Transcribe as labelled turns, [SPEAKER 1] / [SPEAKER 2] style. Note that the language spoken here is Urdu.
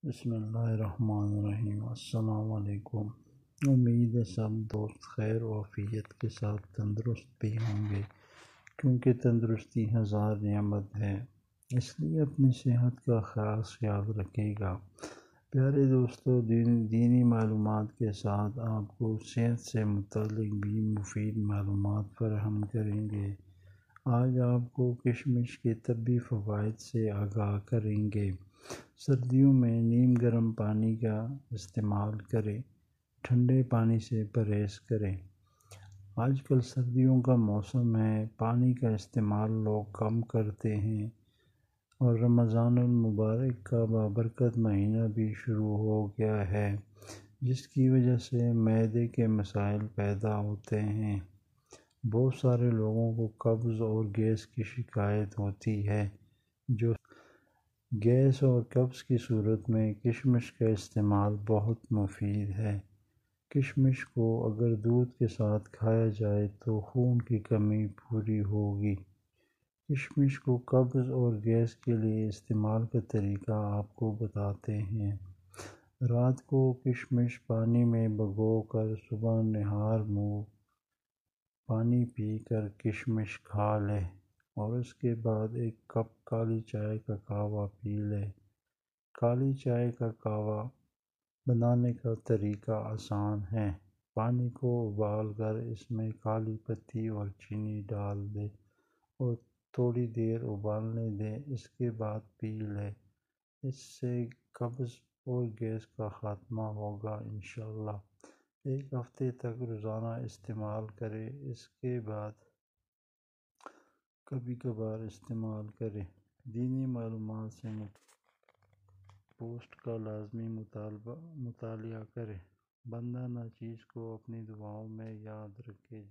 [SPEAKER 1] بسم اللہ الرحمن الرحیم۔ السلام علیکم۔ امید ہے سب دوست خیر و عافیت کے ساتھ تندرست بھی ہوں گے، کیونکہ تندرستی ہزار نعمت ہے، اس لیے اپنی صحت کا خاص خیال رکھے گا۔ پیارے دوستو، دینی معلومات کے ساتھ آپ کو صحت سے متعلق بھی مفید معلومات فراہم کریں گے۔ آج آپ کو کشمش کے طبی فوائد سے آگاہ کریں گے۔ سردیوں میں نیم گرم پانی کا استعمال کریں، ٹھنڈے پانی سے پرہیز کریں۔ آج کل سردیوں کا موسم ہے، پانی کا استعمال لوگ کم کرتے ہیں، اور رمضان المبارک کا بابرکت مہینہ بھی شروع ہو گیا ہے، جس کی وجہ سے معدے کے مسائل پیدا ہوتے ہیں۔ بہت سارے لوگوں کو قبض اور گیس کی شکایت ہوتی ہے۔ جو گیس اور قبض کی صورت میں کشمش کا استعمال بہت مفید ہے۔ کشمش کو اگر دودھ کے ساتھ کھایا جائے تو خون کی کمی پوری ہوگی۔ کشمش کو قبض اور گیس کے لیے استعمال کا طریقہ آپ کو بتاتے ہیں۔ رات کو کشمش پانی میں بھگو کر صبح نہار منہ پانی پی کر کشمش کھا لیں، اور اس کے بعد ایک کپ کالی چائے کا قہوہ پی لیں۔ کالی چائے کا قہوہ بنانے کا طریقہ آسان ہے۔ پانی کو ابال کر اس میں کالی پتی اور چینی ڈال دیں اور تھوڑی دیر ابالنے دیں، اس کے بعد پی لیں۔ اس سے قبض اور گیس کا خاتمہ ہوگا انشاءاللہ۔ ایک ہفتے تک روزانہ استعمال کریں، اس کے بعد کبھی کبھار استعمال کریں۔ دینی معلومات سے پوسٹ کا لازمی مطالعہ کریں۔ بندہ ناچیز کو اپنی دعاؤں میں یاد رکھے۔